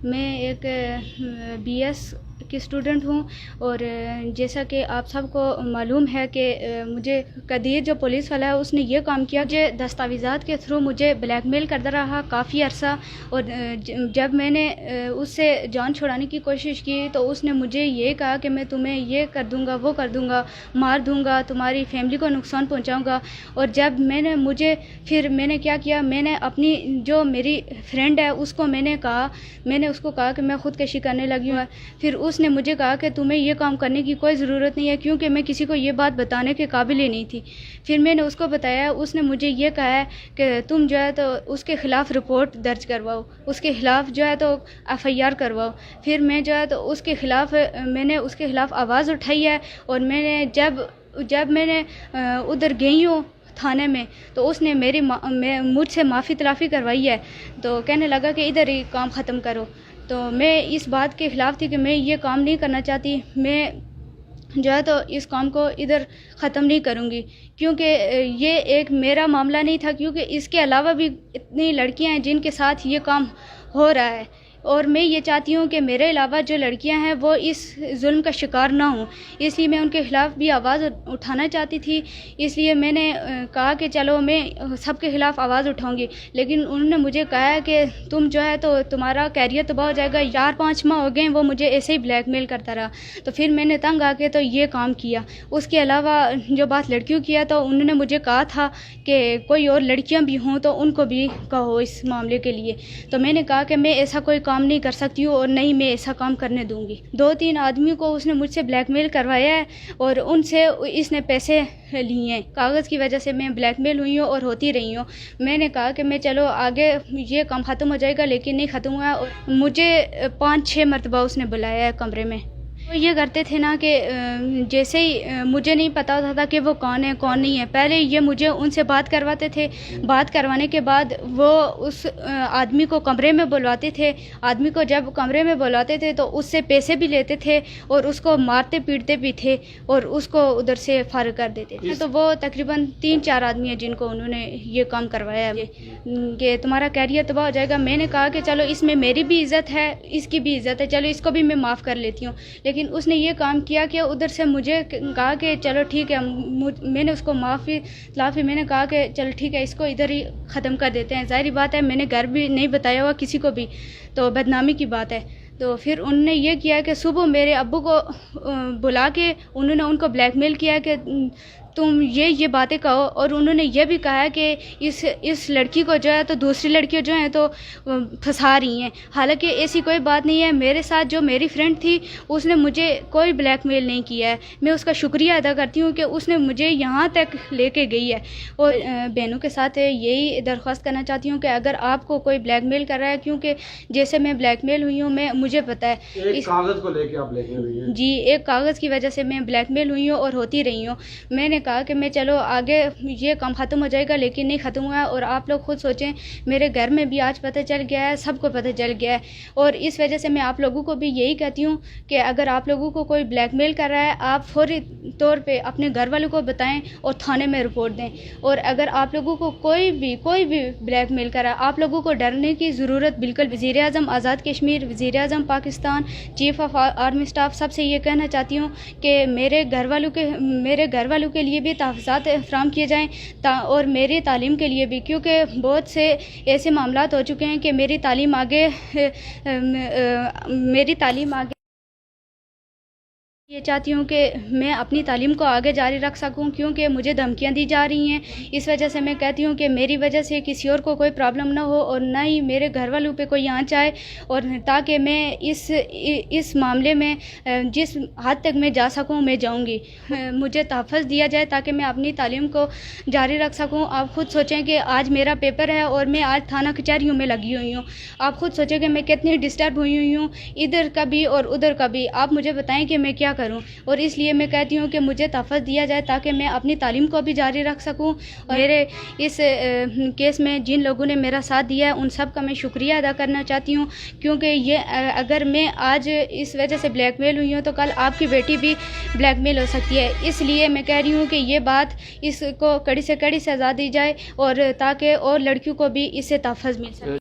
میں ایک BS کی اسٹوڈنٹ ہوں، اور جیسا کہ آپ سب کو معلوم ہے کہ مجھے قدیر جو پولیس والا ہے اس نے یہ کام کیا، مجھے دستاویزات کے تھرو مجھے بلیک میل کرتا رہا کافی عرصہ، اور جب میں نے اس سے جان چھڑانے کی کوشش کی تو اس نے مجھے یہ کہا کہ میں تمہیں یہ کر دوں گا، وہ کر دوں گا، مار دوں گا، تمہاری فیملی کو نقصان پہنچاؤں گا۔ اور جب میں نے کیا کیا، میں نے اپنی جو میری فرینڈ ہے اس کو میں نے اس کو کہا کہ میں خودکشی کرنے لگی ہوں۔ پھر اس نے مجھے کہا کہ تمہیں یہ کام کرنے کی کوئی ضرورت نہیں ہے، کیونکہ میں کسی کو یہ بات بتانے کے قابل ہی نہیں تھی۔ پھر میں نے اس کو بتایا، اس نے مجھے یہ کہا ہے کہ تم جو ہے تو اس کے خلاف رپورٹ درج کرواؤ، اس کے خلاف جو ہے تو FIR کرواؤ۔ پھر میں جو ہے تو میں نے اس کے خلاف آواز اٹھائی ہے، اور میں نے جب میں نے ادھر گئی ہوں تھانے میں تو اس نے مجھ سے معافی تلافی کروائی ہے، تو کہنے لگا کہ ادھر ہی کام ختم کرو۔ تو میں اس بات کے خلاف تھی کہ میں یہ کام نہیں کرنا چاہتی، میں جو ہے تو اس کام کو ادھر ختم نہیں کروں گی، کیونکہ یہ ایک میرا معاملہ نہیں تھا، کیونکہ اس کے علاوہ بھی اتنی لڑکیاں ہیں جن کے ساتھ یہ کام ہو رہا ہے، اور میں یہ چاہتی ہوں کہ میرے علاوہ جو لڑکیاں ہیں وہ اس ظلم کا شکار نہ ہوں، اس لیے میں ان کے خلاف بھی آواز اٹھانا چاہتی تھی۔ اس لیے میں نے کہا کہ چلو میں سب کے خلاف آواز اٹھاؤں گی، لیکن انہوں نے مجھے کہا کہ تم جو ہے تو تمہارا کیریئر تباہ ہو جائے گا۔ 4-5 ماہ ہو گئے وہ مجھے ایسے ہی بلیک میل کرتا رہا، تو پھر میں نے تنگ آ کے تو یہ کام کیا۔ اس کے علاوہ جو بات لڑکیوں کی ہے تو انہوں نے مجھے کہا تھا کہ کوئی اور لڑکیاں بھی ہوں تو ان کو بھی کہو اس معاملے کے لیے، تو میں نے کہا کہ میں ایسا کوئی کام نہیں کر سکتی ہوں، اور نہیں میں ایسا کام کرنے دوں گی۔ 2-3 آدمیوں کو اس نے مجھ سے بلیک میل کروایا ہے، اور ان سے اس نے پیسے لیے ہیں۔ کاغذ کی وجہ سے میں بلیک میل ہوئی ہوں اور ہوتی رہی ہوں۔ میں نے کہا کہ میں چلو آگے یہ کام ختم ہو جائے گا، لیکن نہیں ختم ہوا، اور مجھے 5-6 مرتبہ اس نے بلایا ہے کمرے میں۔ وہ یہ کرتے تھے نا کہ جیسے ہی مجھے نہیں پتا ہوتا تھا کہ وہ کون ہے کون نہیں ہے، پہلے یہ مجھے ان سے بات کرواتے تھے، بات کروانے کے بعد وہ اس آدمی کو کمرے میں بلواتے تھے۔ آدمی کو جب کمرے میں بلواتے تھے تو اس سے پیسے بھی لیتے تھے، اور اس کو مارتے پیٹتے بھی تھے، اور اس کو ادھر سے فارغ کر دیتے تھے۔ تو وہ تقریباً 3-4 آدمی ہیں جن کو انہوں نے یہ کام کروایا ہے کہ تمہارا کیریئر تباہ ہو جائے گا۔ میں نے کہا کہ چلو اس میں میری بھی عزت ہے، اس کی بھی عزت ہے، چلو اس کو بھی میں معاف کر لیتی ہوں، لیکن اس نے یہ کام کیا کہ ادھر سے مجھے کہا کہ چلو ٹھیک ہے، میں نے اس کو معافی میں نے کہا کہ چلو ٹھیک ہے، اس کو ادھر ہی ختم کر دیتے ہیں۔ ظاہری بات ہے میں نے گھر بھی نہیں بتایا ہوا کسی کو بھی، تو بدنامی کی بات ہے۔ تو پھر انہوں نے یہ کیا کہ صبح میرے ابو کو بلا کے انہوں نے ان کو بلیک میل کیا کہ تم یہ باتیں کہو، اور انہوں نے یہ بھی کہا کہ اس لڑکی کو جو ہے تو دوسری لڑکیاں جو ہیں تو پھنسا رہی ہیں، حالانکہ ایسی کوئی بات نہیں ہے۔ میرے ساتھ جو میری فرینڈ تھی اس نے مجھے کوئی بلیک میل نہیں کیا ہے، میں اس کا شکریہ ادا کرتی ہوں کہ اس نے مجھے یہاں تک لے کے گئی ہے۔ اور بہنوں کے ساتھ یہی درخواست کرنا چاہتی ہوں کہ اگر آپ کو کوئی بلیک میل کر رہا ہے، کیونکہ جیسے میں بلیک میل ہوئی ہوں، مجھے پتہ ہے ایک کاغذ کو لے کے آپ بلیک میل ہوئی ہیں؟ جی، ایک کاغذ کی وجہ سے میں بلیک میل ہوئی ہوں اور ہوتی رہی ہوں۔ میں نے کہا کہ میں چلو آگے یہ کام ختم ہو جائے گا، لیکن نہیں ختم ہوا ہے۔ اور آپ لوگ خود سوچیں، میرے گھر میں بھی آج پتہ چل گیا ہے، سب کو پتہ چل گیا ہے، اور اس وجہ سے میں آپ لوگوں کو بھی یہی کہتی ہوں کہ اگر آپ لوگوں کو کوئی بلیک میل کر رہا ہے، آپ فوری طور پہ اپنے گھر والوں کو بتائیں اور تھانے میں رپورٹ دیں۔ اور اگر آپ لوگوں کو کوئی بھی بلیک میل کر رہا ہے، آپ لوگوں کو ڈرنے کی ضرورت بالکل۔ وزیر اعظم آزاد کشمیر، وزیر اعظم Pakistan, chief of army staff, سب سے یہ کہنا چاہتی ہوں کہ میرے گھر والوں کے لیے بھی تحفظات فراہم کیے جائیں، اور میری تعلیم کے لیے بھی، کیونکہ بہت سے ایسے معاملات ہو چکے ہیں کہ میری تعلیم آگے یہ چاہتی ہوں کہ میں اپنی تعلیم کو آگے جاری رکھ سکوں، کیونکہ مجھے دھمکیاں دی جا رہی ہیں۔ اس وجہ سے میں کہتی ہوں کہ میری وجہ سے کسی اور کو کوئی پرابلم نہ ہو، اور نہ ہی میرے گھر والوں پہ کوئی آنچ آئے، اور تاکہ میں اس معاملے میں جس حد تک میں جا سکوں میں جاؤں گی۔ مجھے تحفظ دیا جائے تاکہ میں اپنی تعلیم کو جاری رکھ سکوں۔ آپ خود سوچیں کہ آج میرا پیپر ہے اور میں آج تھانہ کچہریوں میں لگی ہوئی ہوں۔ آپ خود سوچیں کہ میں کتنی ڈسٹرب ہوئی ہوں، ادھر کا بھی اور ادھر کا بھی۔ آپ مجھے بتائیں کہ میں کیا کروں، اور اس لیے میں کہتی ہوں کہ مجھے تحفظ دیا جائے تاکہ میں اپنی تعلیم کو بھی جاری رکھ سکوں۔ اور میرے اس کیس میں جن لوگوں نے میرا ساتھ دیا ہے ان سب کا میں شکریہ ادا کرنا چاہتی ہوں، کیونکہ یہ اگر میں آج اس وجہ سے بلیک میل ہوئی ہوں تو کل آپ کی بیٹی بھی بلیک میل ہو سکتی ہے۔ اس لیے میں کہہ رہی ہوں کہ یہ بات، اس کو کڑی سے کڑی سزا دی جائے، اور تاکہ اور لڑکیوں کو بھی اس سے تحفظ مل سکے۔